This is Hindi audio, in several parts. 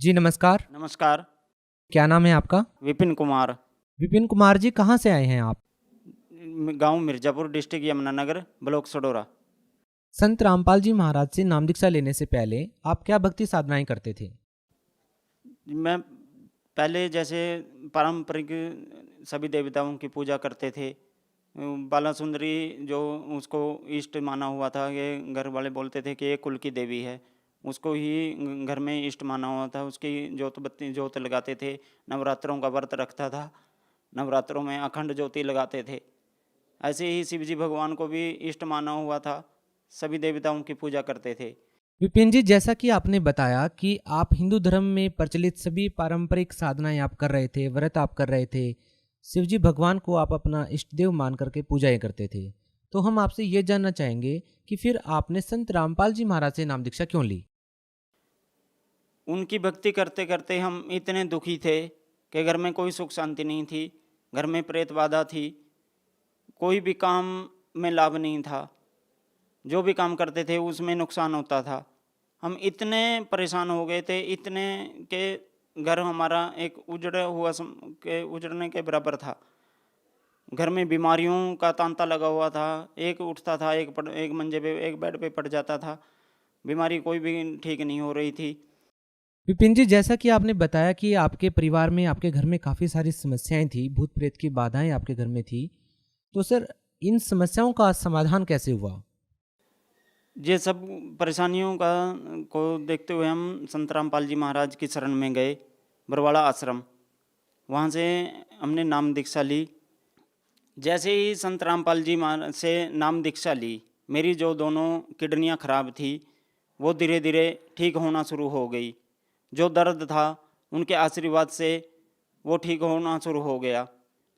जी नमस्कार। नमस्कार। क्या नाम है आपका? विपिन कुमार। विपिन कुमार जी कहाँ से आए हैं आप? गांव मिर्ज़ापुर, डिस्ट्रिक्ट यमुनानगर, ब्लॉक सडोरा। संत रामपाल जी महाराज से नाम दीक्षा लेने से पहले आप क्या भक्ति साधनाएँ करते थे? मैं पहले जैसे पारंपरिक सभी देवताओं की पूजा करते थे। बाला सुंदरी जो उसको इष्ट माना हुआ था, ये घर वाले बोलते थे कि ये कुल की देवी है। उसको ही घर में इष्ट माना हुआ था। उसकी जोत लगाते थे। नवरात्रों का व्रत रखता था। नवरात्रों में अखंड ज्योति लगाते थे। ऐसे ही शिव जी भगवान को भी इष्ट माना हुआ था। सभी देवताओं की पूजा करते थे। विपिन जी जैसा कि आपने बताया कि आप हिंदू धर्म में प्रचलित सभी पारंपरिक साधनाएँ आप कर रहे थे, व्रत आप कर रहे थे, शिव जी भगवान को आप अपना इष्ट देव मान करके पूजाएँ करते थे। तो हम आपसे ये जानना चाहेंगे कि फिर आपने संत रामपाल जी महाराज से नाम दीक्षा क्यों ली? उनकी भक्ति करते करते हम इतने दुखी थे कि घर में कोई सुख शांति नहीं थी। घर में प्रेत बाधा थी। कोई भी काम में लाभ नहीं था। जो भी काम करते थे उसमें नुकसान होता था। हम इतने परेशान हो गए थे, इतने के घर हमारा एक उजड़ने के बराबर था। घर में बीमारियों का तांता लगा हुआ था। एक उठता था, एक मंजे पे, एक बेड पे पड़ जाता था। बीमारी कोई भी ठीक नहीं हो रही थी। विपिन जी जैसा कि आपने बताया कि आपके परिवार में, आपके घर में काफ़ी सारी समस्याएँ थी, भूत-प्रेत की बाधाएँ आपके घर में थी। तो सर इन समस्याओं का समाधान कैसे हुआ? ये सब परेशानियों का को देखते हुए हम संत रामपाल जी महाराज की शरण में गए, बरवाड़ा आश्रम। वहाँ से हमने नाम दीक्षा ली। जैसे ही संत रामपाल जी महाराज से नाम दीक्षा ली, मेरी जो दोनों किडनियाँ खराब थी वो धीरे धीरे ठीक होना शुरू हो गई। जो दर्द था उनके आशीर्वाद से वो ठीक होना शुरू हो गया।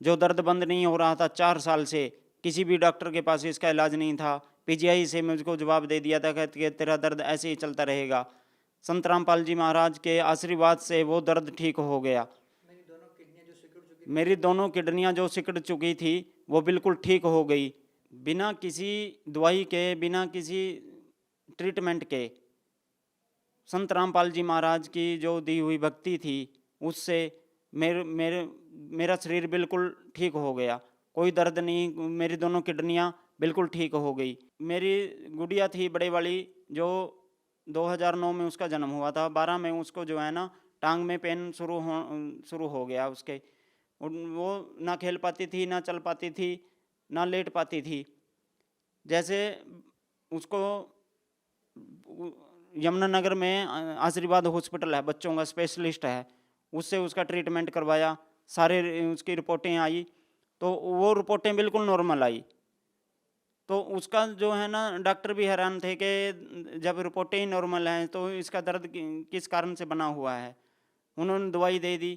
जो दर्द बंद नहीं हो रहा था 4 साल से, किसी भी डॉक्टर के पास इसका इलाज नहीं था। पीजीआई से मुझको जवाब दे दिया था कि तेरा दर्द ऐसे ही चलता रहेगा। संत रामपाल जी महाराज के आशीर्वाद से वो दर्द ठीक हो गया। मेरी दोनों किडनियाँ जो सिकुड़ चुकी थी वो बिल्कुल ठीक हो गई। बिना किसी दवाई के, बिना किसी ट्रीटमेंट के, संत रामपाल जी महाराज की जो दी हुई भक्ति थी उससे मेरे मेरे मेरा शरीर बिल्कुल ठीक हो गया। कोई दर्द नहीं। मेरी दोनों किडनियाँ बिल्कुल ठीक हो गई। मेरी गुड़िया थी बड़े वाली, जो 2009 में उसका जन्म हुआ था। 12 में उसको जो है ना टांग में पेन शुरू हो गया उसके। वो ना खेल पाती थी, ना चल पाती थी, ना लेट पाती थी। जैसे उसको यमुनानगर में आशीर्वाद हॉस्पिटल है, बच्चों का स्पेशलिस्ट है, उससे उसका ट्रीटमेंट करवाया। सारे उसकी रिपोर्टें आई तो वो रिपोर्टें बिल्कुल नॉर्मल आई। तो उसका जो है ना डॉक्टर भी हैरान थे कि जब रिपोर्टें ही नॉर्मल हैं तो इसका दर्द किस कारण से बना हुआ है। उन्होंने दवाई दे दी,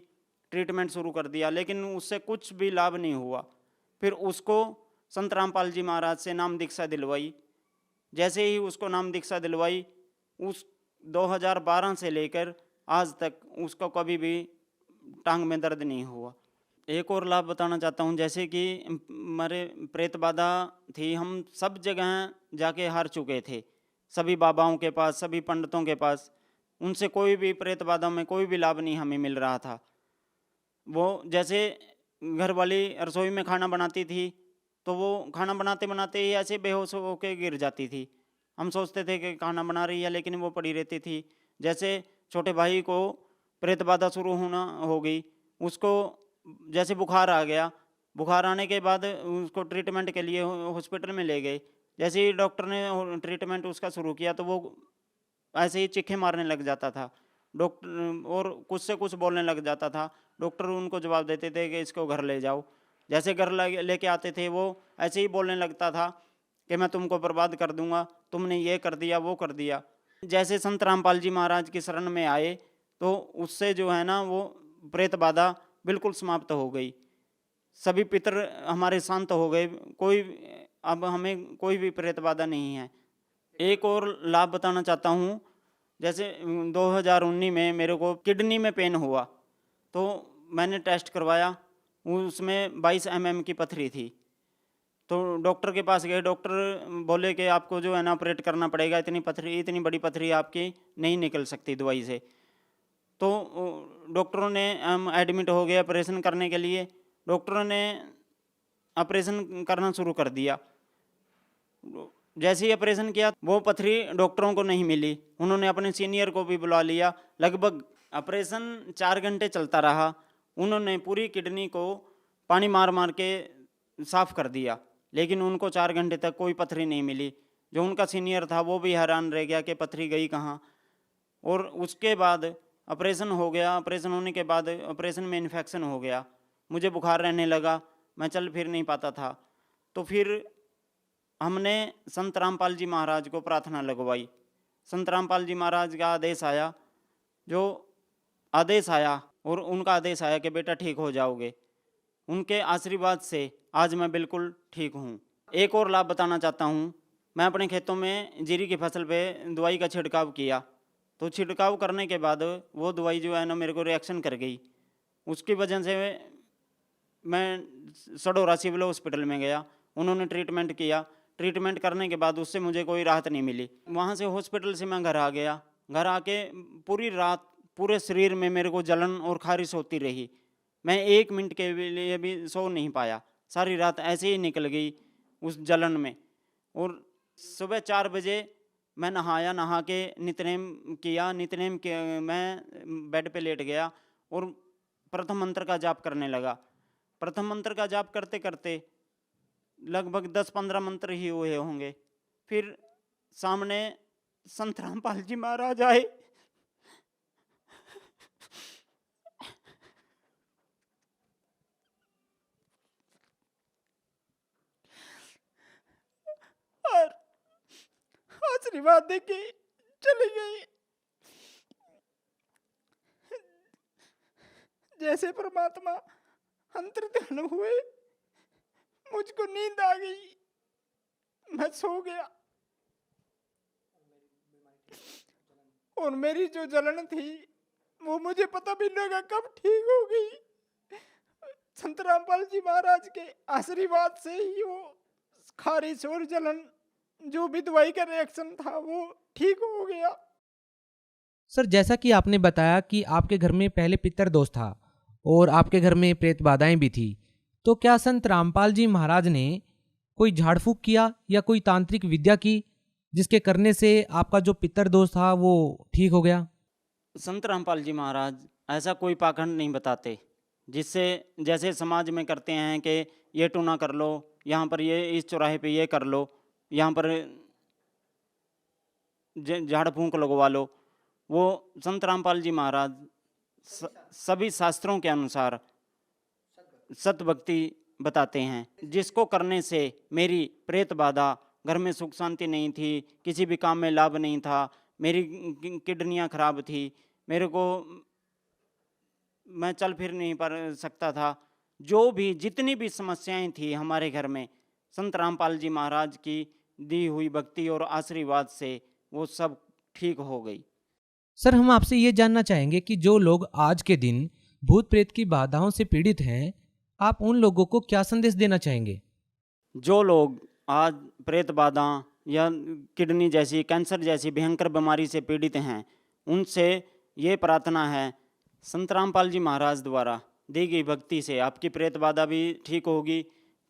ट्रीटमेंट शुरू कर दिया, लेकिन उससे कुछ भी लाभ नहीं हुआ। फिर उसको संत रामपाल जी महाराज से नाम दीक्षा दिलवाई। जैसे ही उसको नाम दीक्षा दिलवाई, उस 2012 से लेकर आज तक उसको कभी भी टांग में दर्द नहीं हुआ। एक और लाभ बताना चाहता हूँ, जैसे कि हमारे प्रेत बाधा थी। हम सब जगह जाके हार चुके थे, सभी बाबाओं के पास, सभी पंडितों के पास। उनसे कोई भी प्रेत बाधा में कोई भी लाभ नहीं हमें मिल रहा था। वो जैसे घर वाली रसोई में खाना बनाती थी तो वो खाना बनाते बनाते ही ऐसे बेहोश होकर गिर जाती थी। हम सोचते थे कि खाना बना रही है, लेकिन वो पड़ी रहती थी। जैसे छोटे भाई को प्रेत बाधा शुरू होना हो गई, उसको जैसे बुखार आ गया। बुखार आने के बाद उसको ट्रीटमेंट के लिए हॉस्पिटल में ले गए। जैसे ही डॉक्टर ने ट्रीटमेंट उसका शुरू किया तो वो ऐसे ही चीखे मारने लग जाता था। डॉक्टर और कुछ से कुछ बोलने लग जाता था। डॉक्टर उनको जवाब देते थे कि इसको घर ले जाओ। जैसे घर लेके आते थे वो ऐसे ही बोलने लगता था कि मैं तुमको बर्बाद कर दूंगा, तुमने ये कर दिया, वो कर दिया। जैसे संत रामपाल जी महाराज की शरण में आए तो उससे जो है ना वो प्रेत बाधा बिल्कुल समाप्त हो गई। सभी पितर हमारे शांत हो गए। कोई अब हमें कोई भी प्रेत बाधा नहीं है। एक और लाभ बताना चाहता हूँ। जैसे 2019 में मेरे को किडनी में पेन हुआ तो मैंने टेस्ट करवाया, उसमें 22 की पथरी थी। तो डॉक्टर के पास गए। डॉक्टर बोले कि आपको जो है ना ऑपरेट करना पड़ेगा, इतनी बड़ी पथरी आपकी नहीं निकल सकती दवाई से। तो डॉक्टरों ने हम एडमिट हो गए ऑपरेशन करने के लिए। डॉक्टरों ने ऑपरेशन करना शुरू कर दिया। जैसे ही ऑपरेशन किया वो पथरी डॉक्टरों को नहीं मिली, उन्होंने अपने सीनियर को भी बुला लिया। लगभग ऑपरेशन 4 घंटे चलता रहा। उन्होंने पूरी किडनी को पानी मार मार के साफ कर दिया, लेकिन उनको 4 घंटे तक कोई पथरी नहीं मिली। जो उनका सीनियर था वो भी हैरान रह गया कि पथरी गई कहाँ। और उसके बाद ऑपरेशन हो गया। ऑपरेशन होने के बाद ऑपरेशन में इन्फेक्शन हो गया, मुझे बुखार रहने लगा, मैं चल फिर नहीं पाता था। तो फिर हमने संत रामपाल जी महाराज को प्रार्थना लगवाई। संत रामपाल जी महाराज का आदेश आया, जो आदेश आया और उनका आदेश आया कि बेटा ठीक हो जाओगे। उनके आशीर्वाद से आज मैं बिल्कुल ठीक हूँ। एक और लाभ बताना चाहता हूँ। मैं अपने खेतों में जीरी की फसल पे दवाई का छिड़काव किया, तो छिड़काव करने के बाद वो दवाई जो है ना मेरे को रिएक्शन कर गई। उसकी वजह से मैं सडोरा सिविल हॉस्पिटल में गया, उन्होंने ट्रीटमेंट किया। ट्रीटमेंट करने के बाद उससे मुझे कोई राहत नहीं मिली। वहाँ से हॉस्पिटल से मैं घर आ गया। घर आके पूरी रात पूरे शरीर में मेरे को जलन और खारिश होती रही। मैं 1 मिनट के लिए भी सो नहीं पाया, सारी रात ऐसे ही निकल गई उस जलन में। और सुबह 4 बजे मैं नहाया, नहा के नितनेम किया। नितनेम के मैं बेड पे लेट गया और प्रथम मंत्र का जाप करने लगा। प्रथम मंत्र का जाप करते करते लगभग 10-15 मंत्र ही हुए होंगे। फिर सामने संत रामपाल जी महाराज आए। और आशीर्वाद देके चले गए। जैसे परमात्मा अंतर्ध्यान हुए, मुझको नींद आ गई, मैं सो गया। और मेरी जो जलन थी वो मुझे पता भी नहीं लगा कब ठीक हो गई। संत रामपाल जी महाराज के आशीर्वाद से ही वो खारिश और जलन, जो भी दवाई का रिएक्शन था, वो ठीक हो गया। सर, जैसा कि आपने बताया कि आपके घर में पहले पितृदोष था और आपके घर में प्रेत बाधाएं भी थी, तो क्या संत रामपाल जी महाराज ने कोई झाड़ फूक किया या कोई तांत्रिक विद्या की, जिसके करने से आपका जो पितृदोष था वो ठीक हो गया? संत रामपाल जी महाराज ऐसा कोई पाखंड नहीं बताते, जिससे जैसे समाज में करते हैं कि ये टूना कर लो, यहाँ पर ये इस चौराहे पे ये कर लो, यहाँ पर झाड़ फूंक लगवा लो। वो संत रामपाल जी महाराज सभी शास्त्रों के अनुसार सत भक्ति बताते हैं, जिसको करने से मेरी प्रेत बाधा, घर में सुख शांति नहीं थी, किसी भी काम में लाभ नहीं था, मेरी किडनियाँ खराब थी, मेरे को मैं चल फिर नहीं पा सकता था, जो भी जितनी भी समस्याएं थी हमारे घर में, संत रामपाल जी महाराज की दी हुई भक्ति और आशीर्वाद से वो सब ठीक हो गई। सर, हम आपसे ये जानना चाहेंगे कि जो लोग आज के दिन भूत प्रेत की बाधाओं से पीड़ित हैं, आप उन लोगों को क्या संदेश देना चाहेंगे? जो लोग आज प्रेत बाधा या किडनी जैसी, कैंसर जैसी भयंकर बीमारी से पीड़ित हैं, उनसे ये प्रार्थना है, संत रामपाल जी महाराज द्वारा दी गई भक्ति से आपकी प्रेत बाधा भी ठीक होगी।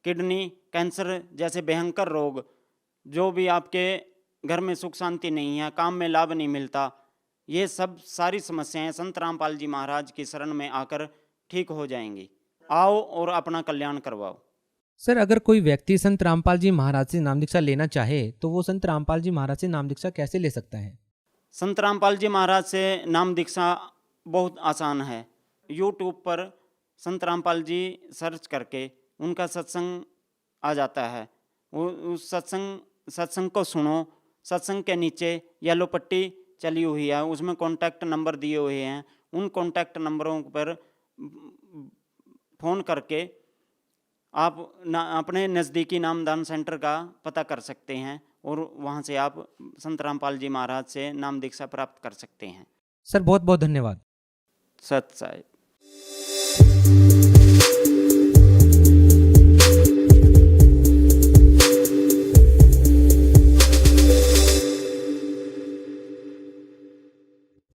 किडनी, कैंसर जैसे भयंकर रोग, जो भी आपके घर में सुख शांति नहीं है, काम में लाभ नहीं मिलता, ये सब सारी समस्याएं संत रामपाल जी महाराज की शरण में आकर ठीक हो जाएंगी। आओ और अपना कल्याण करवाओ। सर, अगर कोई व्यक्ति संत रामपाल जी महाराज से नाम दीक्षा लेना चाहे तो वो संत रामपाल जी महाराज से नाम दीक्षा कैसे ले सकता है? संत रामपाल जी महाराज से नाम दीक्षा बहुत आसान है। यूट्यूब पर संत रामपाल जी सर्च करके उनका सत्संग आ जाता है, वो उस सत्संग को सुनो। सत्संग के नीचे येलो पट्टी चली हुई है, उसमें कॉन्टैक्ट नंबर दिए हुए हैं। उन कॉन्टैक्ट नंबरों पर फ़ोन करके आप अपने नज़दीकी नामदान सेंटर का पता कर सकते हैं और वहाँ से आप संत रामपाल जी महाराज से नाम दीक्षा प्राप्त कर सकते हैं। सर, बहुत बहुत धन्यवाद। सत साहिब।